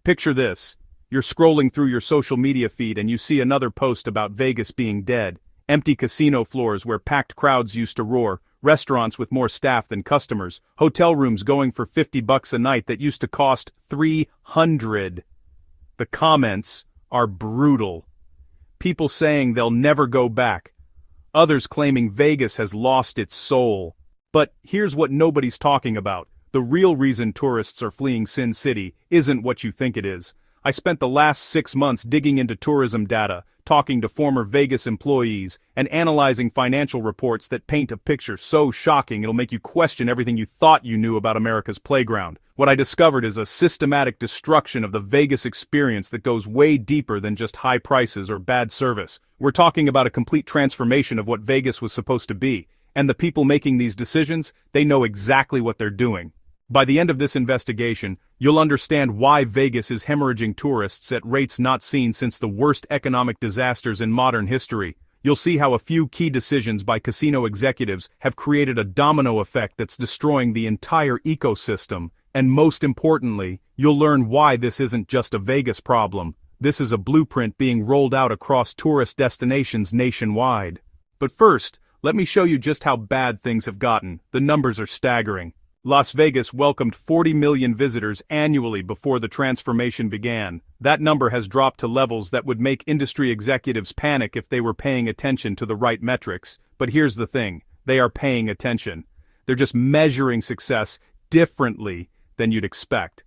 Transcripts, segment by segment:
Picture this. You're scrolling through your social media feed and you see another post about Vegas being dead. Empty casino floors where packed crowds used to roar, restaurants with more staff than customers, hotel rooms going for $50 a night that used to cost $300. The comments are brutal. People saying they'll never go back. Others claiming Vegas has lost its soul. But here's what nobody's talking about. The real reason tourists are fleeing Sin City isn't what you think it is. I spent the last 6 months digging into tourism data, talking to former Vegas employees, and analyzing financial reports that paint a picture so shocking it'll make you question everything you thought you knew about America's playground. What I discovered is a systematic destruction of the Vegas experience that goes way deeper than just high prices or bad service. We're talking about a complete transformation of what Vegas was supposed to be, and the people making these decisions, they know exactly what they're doing. By the end of this investigation, you'll understand why Vegas is hemorrhaging tourists at rates not seen since the worst economic disasters in modern history. You'll see how a few key decisions by casino executives have created a domino effect that's destroying the entire ecosystem. And most importantly, you'll learn why this isn't just a Vegas problem. This is a blueprint being rolled out across tourist destinations nationwide. But first, let me show you just how bad things have gotten. The numbers are staggering. Las Vegas welcomed 40 million visitors annually before the transformation began. That number has dropped to levels that would make industry executives panic if they were paying attention to the right metrics. But here's the thing, they are paying attention. They're just measuring success differently than you'd expect.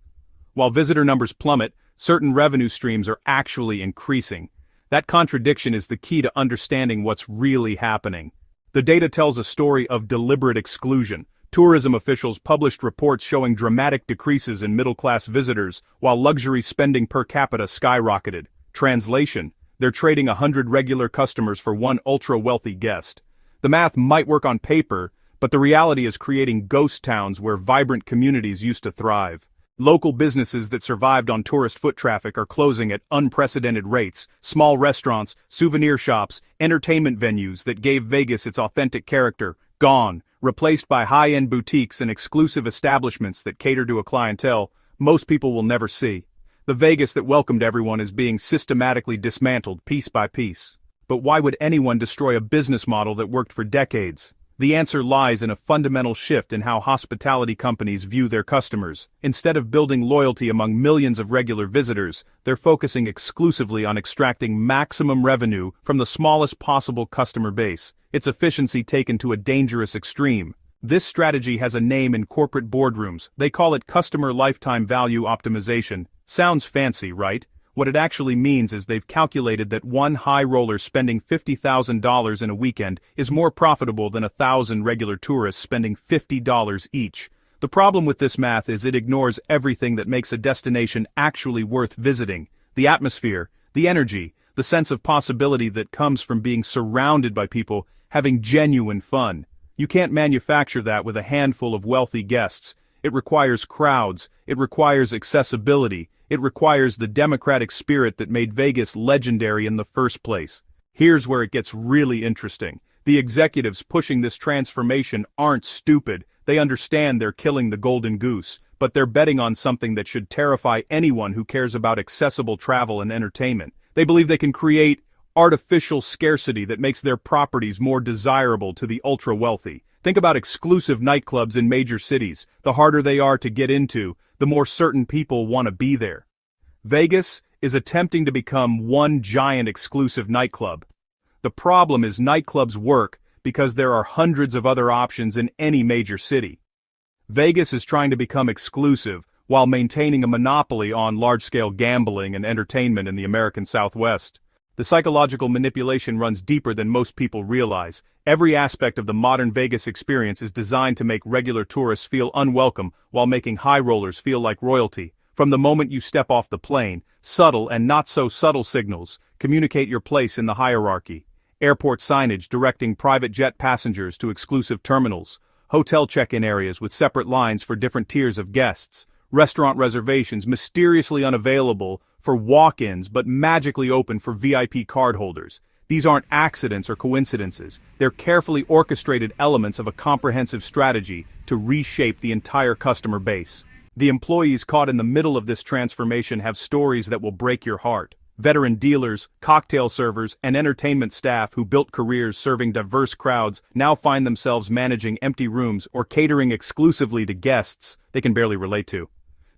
While visitor numbers plummet, certain revenue streams are actually increasing. That contradiction is the key to understanding what's really happening. The data tells a story of deliberate exclusion. Tourism officials published reports showing dramatic decreases in middle-class visitors, while luxury spending per capita skyrocketed. Translation: they're trading 100 regular customers for one ultra-wealthy guest. The math might work on paper, but the reality is creating ghost towns where vibrant communities used to thrive. Local businesses that survived on tourist foot traffic are closing at unprecedented rates. Small restaurants, souvenir shops, entertainment venues that gave Vegas its authentic character, gone, replaced by high-end boutiques and exclusive establishments that cater to a clientele most people will never see. The Vegas that welcomed everyone is being systematically dismantled piece by piece. But why would anyone destroy a business model that worked for decades? The answer lies in a fundamental shift in how hospitality companies view their customers. Instead of building loyalty among millions of regular visitors, they're focusing exclusively on extracting maximum revenue from the smallest possible customer base. Its efficiency taken to a dangerous extreme. This strategy has a name in corporate boardrooms. They call it customer lifetime value optimization. Sounds fancy, right? What it actually means is they've calculated that one high roller spending $50,000 in a weekend is more profitable than 1,000 regular tourists spending $50 each. The problem with this math is it ignores everything that makes a destination actually worth visiting. The atmosphere, the energy, the sense of possibility that comes from being surrounded by people having genuine fun. You can't manufacture that with a handful of wealthy guests. It requires crowds, it requires accessibility, it requires the democratic spirit that made Vegas legendary in the first place. Here's where it gets really interesting. The executives pushing this transformation aren't stupid. They understand they're killing the golden goose, but they're betting on something that should terrify anyone who cares about accessible travel and entertainment. They believe they can create artificial scarcity that makes their properties more desirable to the ultra-wealthy. Think about exclusive nightclubs in major cities. The harder they are to get into, the more certain people want to be there. Vegas is attempting to become one giant exclusive nightclub. The problem is nightclubs work because there are hundreds of other options in any major city. Vegas is trying to become exclusive while maintaining a monopoly on large-scale gambling and entertainment in the American Southwest. The psychological manipulation runs deeper than most people realize. Every aspect of the modern Vegas experience is designed to make regular tourists feel unwelcome while making high rollers feel like royalty. From the moment you step off the plane, subtle and not so subtle signals communicate your place in the hierarchy. Airport signage directing private jet passengers to exclusive terminals. Hotel check-in areas with separate lines for different tiers of guests. Restaurant reservations mysteriously unavailable for walk-ins but magically open for VIP cardholders. These aren't accidents or coincidences. They're carefully orchestrated elements of a comprehensive strategy to reshape the entire customer base. The employees caught in the middle of this transformation have stories that will break your heart. Veteran dealers, cocktail servers, and entertainment staff who built careers serving diverse crowds now find themselves managing empty rooms or catering exclusively to guests they can barely relate to.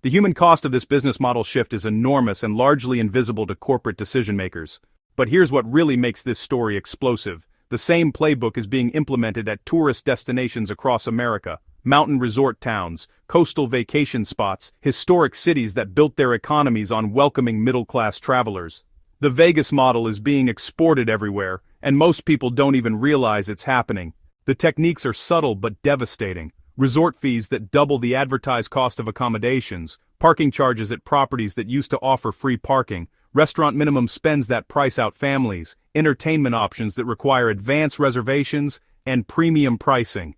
The human cost of this business model shift is enormous and largely invisible to corporate decision-makers. But here's what really makes this story explosive. The same playbook is being implemented at tourist destinations across America. Mountain resort towns, coastal vacation spots, historic cities that built their economies on welcoming middle-class travelers. The Vegas model is being exported everywhere, and most people don't even realize it's happening. The techniques are subtle but devastating. Resort fees that double the advertised cost of accommodations, parking charges at properties that used to offer free parking, restaurant minimum spends that price out families, entertainment options that require advance reservations, and premium pricing.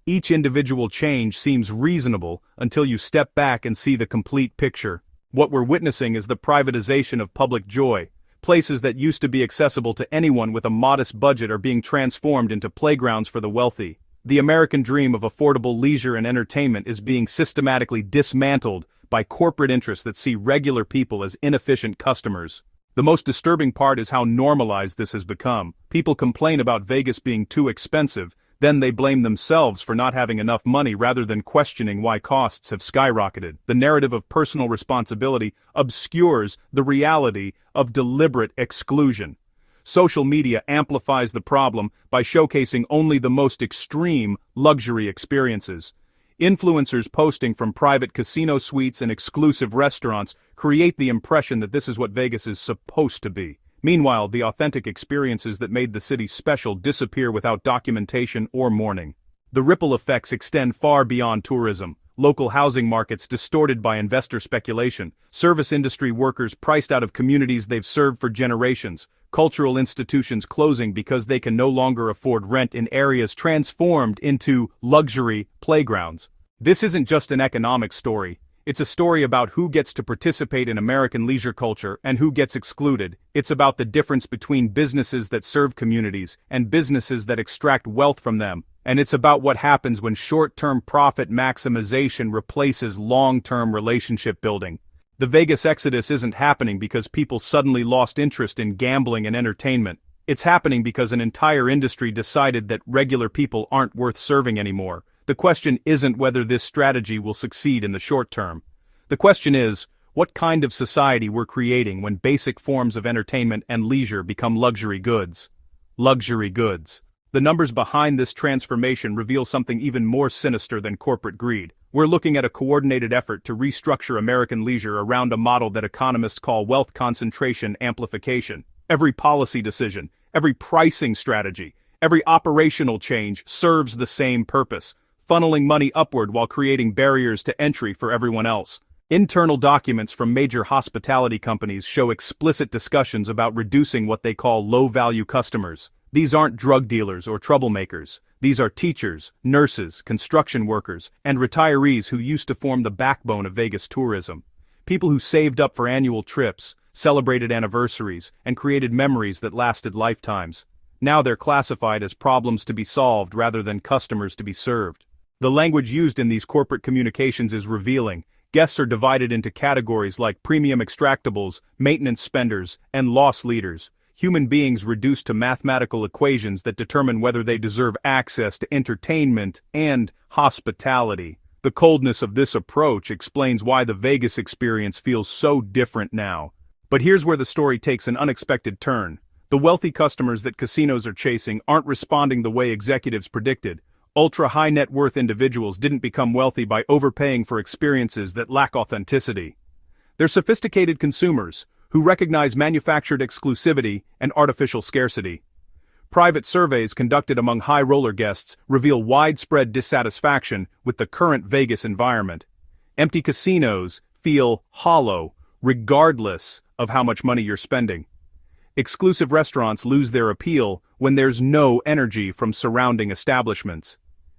Each individual change seems reasonable until you step back and see the complete picture. What we're witnessing is the privatization of public joy. Places that used to be accessible to anyone with a modest budget are being transformed into playgrounds for the wealthy. The American dream of affordable leisure and entertainment is being systematically dismantled by corporate interests that see regular people as inefficient customers. The most disturbing part is how normalized this has become. People complain about Vegas being too expensive, then they blame themselves for not having enough money rather than questioning why costs have skyrocketed. The narrative of personal responsibility obscures the reality of deliberate exclusion. Social media amplifies the problem by showcasing only the most extreme luxury experiences. Influencers posting from private casino suites and exclusive restaurants create the impression that this is what Vegas is supposed to be. Meanwhile, the authentic experiences that made the city special disappear without documentation or mourning. The ripple effects extend far beyond tourism. Local housing markets distorted by investor speculation, service industry workers priced out of communities they've served for generations, cultural institutions closing because they can no longer afford rent in areas transformed into luxury playgrounds. This isn't just an economic story. It's a story about who gets to participate in American leisure culture and who gets excluded. It's about the difference between businesses that serve communities and businesses that extract wealth from them. And it's about what happens when short-term profit maximization replaces long-term relationship building. The Vegas exodus isn't happening because people suddenly lost interest in gambling and entertainment. It's happening because an entire industry decided that regular people aren't worth serving anymore. The question isn't whether this strategy will succeed in the short term. The question is, what kind of society we're creating when basic forms of entertainment and leisure become luxury goods. Luxury goods. The numbers behind this transformation reveal something even more sinister than corporate greed. We're looking at a coordinated effort to restructure American leisure around a model that economists call wealth concentration amplification. Every policy decision, every pricing strategy, every operational change serves the same purpose: funneling money upward while creating barriers to entry for everyone else. Internal documents from major hospitality companies show explicit discussions about reducing what they call low-value customers. These aren't drug dealers or troublemakers. These are teachers, nurses, construction workers, and retirees who used to form the backbone of Vegas tourism. People who saved up for annual trips, celebrated anniversaries, and created memories that lasted lifetimes. Now they're classified as problems to be solved rather than customers to be served. The language used in these corporate communications is revealing. Guests are divided into categories like premium extractables, maintenance spenders, and loss leaders. Human beings reduced to mathematical equations that determine whether they deserve access to entertainment and hospitality. The coldness of this approach explains why the Vegas experience feels so different now. But here's where the story takes an unexpected turn. The wealthy customers that casinos are chasing aren't responding the way executives predicted. Ultra-high net worth individuals didn't become wealthy by overpaying for experiences that lack authenticity. They're sophisticated consumers who recognize manufactured exclusivity and artificial scarcity. Private surveys conducted among high roller guests reveal widespread dissatisfaction with the current Vegas environment. Empty casinos feel hollow, regardless of how much money you're spending. Exclusive restaurants lose their appeal when there's no energy from surrounding establishments.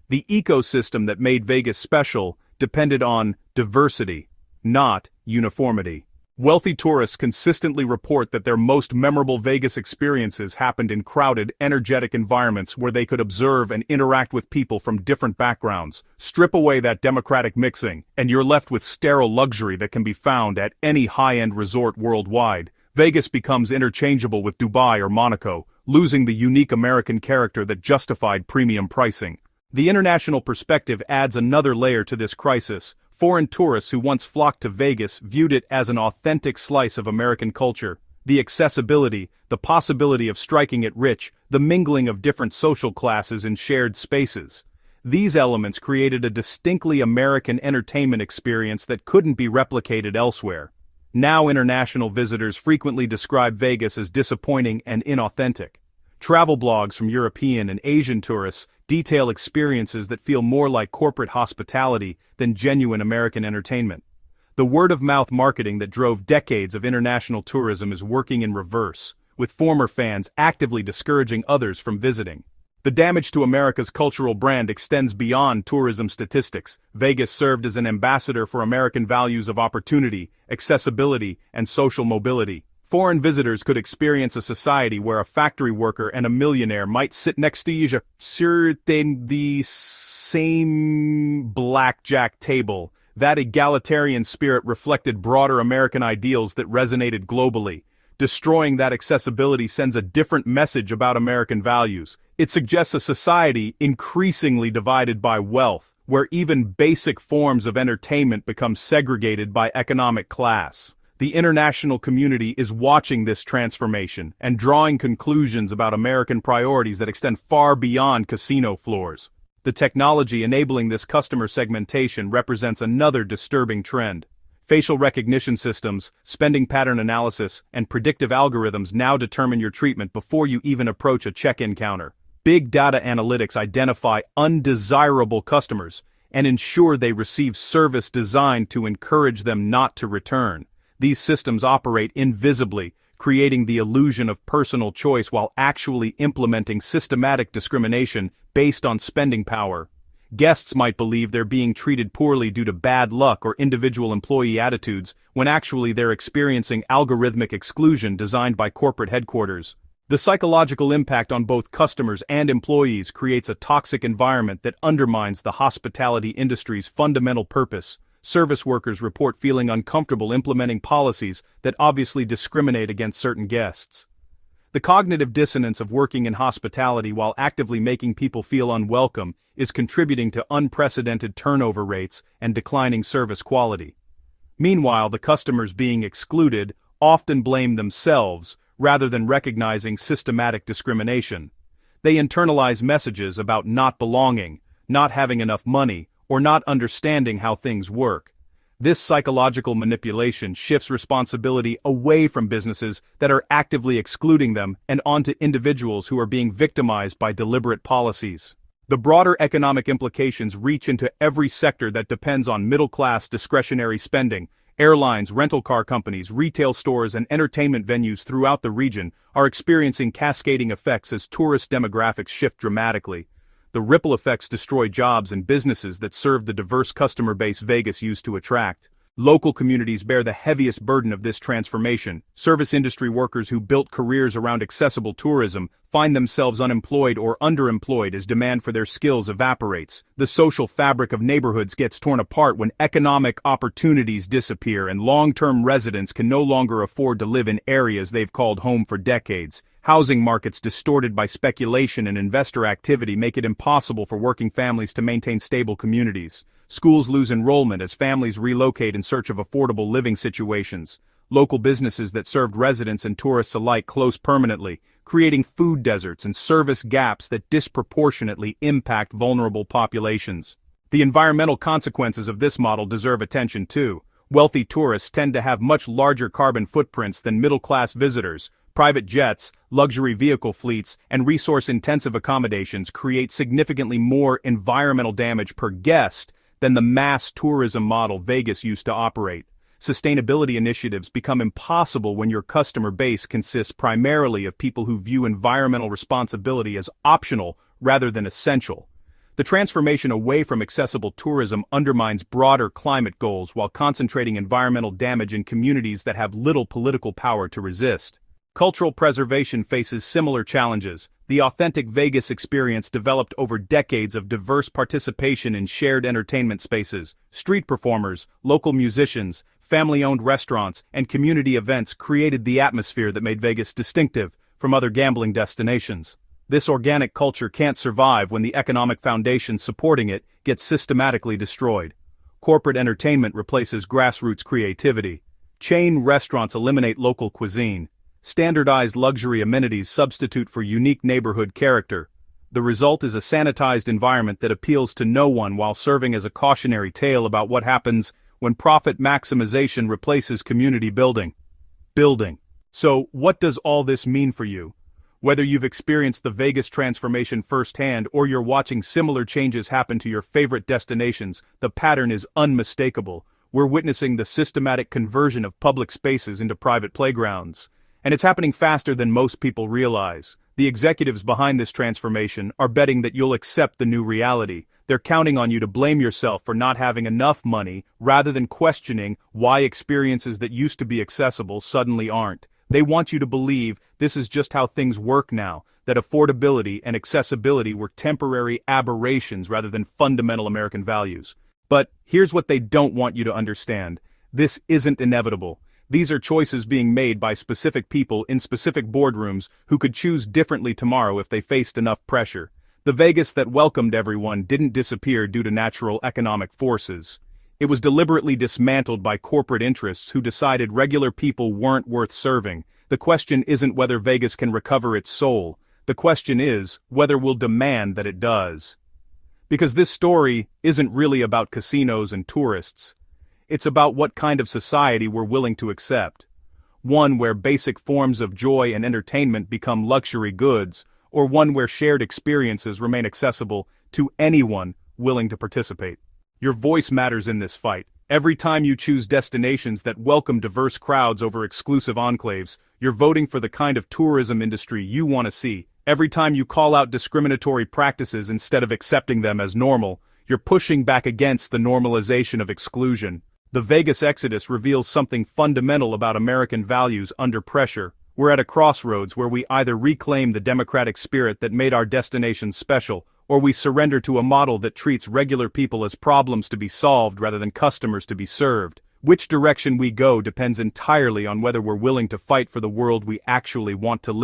The ecosystem that made Vegas special depended on diversity, not uniformity. Wealthy tourists consistently report that their most memorable Vegas experiences happened in crowded, energetic environments where they could observe and interact with people from different backgrounds. Strip away that democratic mixing, and you're left with sterile luxury that can be found at any high-end resort worldwide. Vegas becomes interchangeable with Dubai or Monaco, losing the unique American character that justified premium pricing. The international perspective adds another layer to this crisis. Foreign tourists who once flocked to Vegas viewed it as an authentic slice of American culture. The accessibility, the possibility of striking it rich, the mingling of different social classes in shared spaces. These elements created a distinctly American entertainment experience that couldn't be replicated elsewhere. Now international visitors frequently describe Vegas as disappointing and inauthentic. Travel blogs from European and Asian tourists detail experiences that feel more like corporate hospitality than genuine American entertainment. The word-of-mouth marketing that drove decades of international tourism is working in reverse, with former fans actively discouraging others from visiting. The damage to America's cultural brand extends beyond tourism statistics. Vegas served as an ambassador for American values of opportunity, accessibility, and social mobility. Foreign visitors could experience a society where a factory worker and a millionaire might sit next to each other at the same blackjack table. That egalitarian spirit reflected broader American ideals that resonated globally. Destroying that accessibility sends a different message about American values. It suggests a society increasingly divided by wealth, where even basic forms of entertainment become segregated by economic class. The international community is watching this transformation and drawing conclusions about American priorities that extend far beyond casino floors. The technology enabling this customer segmentation represents another disturbing trend. Facial recognition systems, spending pattern analysis, and predictive algorithms now determine your treatment before you even approach a check-in counter. Big data analytics identify undesirable customers and ensure they receive service designed to encourage them not to return. These systems operate invisibly, creating the illusion of personal choice while actually implementing systematic discrimination based on spending power. Guests might believe they're being treated poorly due to bad luck or individual employee attitudes, when actually they're experiencing algorithmic exclusion designed by corporate headquarters. The psychological impact on both customers and employees creates a toxic environment that undermines the hospitality industry's fundamental purpose. Service workers report feeling uncomfortable implementing policies that obviously discriminate against certain guests. The cognitive dissonance of working in hospitality while actively making people feel unwelcome is contributing to unprecedented turnover rates and declining service quality. Meanwhile, the customers being excluded often blame themselves rather than recognizing systematic discrimination. They internalize messages about not belonging, not having enough money, or not understanding how things work. This psychological manipulation shifts responsibility away from businesses that are actively excluding them and onto individuals who are being victimized by deliberate policies. The broader economic implications reach into every sector that depends on middle-class discretionary spending. Airlines, rental car companies, retail stores, and entertainment venues throughout the region are experiencing cascading effects as tourist demographics shift dramatically. The ripple effects destroy jobs and businesses that serve the diverse customer base Vegas used to attract. Local communities bear the heaviest burden of this transformation. Service industry workers who built careers around accessible tourism find themselves unemployed or underemployed as demand for their skills evaporates. The social fabric of neighborhoods gets torn apart when economic opportunities disappear and long-term residents can no longer afford to live in areas they've called home for decades. Housing markets distorted by speculation and investor activity make it impossible for working families to maintain stable communities. Schools lose enrollment as families relocate in search of affordable living situations. Local businesses that served residents and tourists alike close permanently, creating food deserts and service gaps that disproportionately impact vulnerable populations. The environmental consequences of this model deserve attention too. Wealthy tourists tend to have much larger carbon footprints than middle-class visitors. Private jets, luxury vehicle fleets, and resource-intensive accommodations create significantly more environmental damage per guest than the mass tourism model Vegas used to operate. Sustainability initiatives become impossible when your customer base consists primarily of people who view environmental responsibility as optional rather than essential. The transformation away from accessible tourism undermines broader climate goals while concentrating environmental damage in communities that have little political power to resist. Cultural preservation faces similar challenges. The authentic Vegas experience developed over decades of diverse participation in shared entertainment spaces. Street performers, local musicians, family-owned restaurants, and community events created the atmosphere that made Vegas distinctive from other gambling destinations. This organic culture can't survive when the economic foundation supporting it gets systematically destroyed. Corporate entertainment replaces grassroots creativity. Chain restaurants eliminate local cuisine. Standardized luxury amenities substitute for unique neighborhood character. The result is a sanitized environment that appeals to no one while serving as a cautionary tale about what happens when profit maximization replaces community building. So, what does all this mean for you? Whether you've experienced the Vegas transformation firsthand or you're watching similar changes happen to your favorite destinations, the pattern is unmistakable. We're witnessing the systematic conversion of public spaces into private playgrounds. And it's happening faster than most people realize. The executives behind this transformation are betting that you'll accept the new reality. They're counting on you to blame yourself for not having enough money, rather than questioning why experiences that used to be accessible suddenly aren't. They want you to believe this is just how things work now, that affordability and accessibility were temporary aberrations rather than fundamental American values. But here's what they don't want you to understand. This isn't inevitable. These are choices being made by specific people in specific boardrooms who could choose differently tomorrow if they faced enough pressure. The Vegas that welcomed everyone didn't disappear due to natural economic forces. It was deliberately dismantled by corporate interests who decided regular people weren't worth serving. The question isn't whether Vegas can recover its soul. The question is whether we'll demand that it does. Because this story isn't really about casinos and tourists. It's about what kind of society we're willing to accept. One where basic forms of joy and entertainment become luxury goods, or one where shared experiences remain accessible to anyone willing to participate. Your voice matters in this fight. Every time you choose destinations that welcome diverse crowds over exclusive enclaves, you're voting for the kind of tourism industry you want to see. Every time you call out discriminatory practices instead of accepting them as normal, you're pushing back against the normalization of exclusion. The Vegas exodus reveals something fundamental about American values under pressure. We're at a crossroads where we either reclaim the democratic spirit that made our destination special, or we surrender to a model that treats regular people as problems to be solved rather than customers to be served. Which direction we go depends entirely on whether we're willing to fight for the world we actually want to live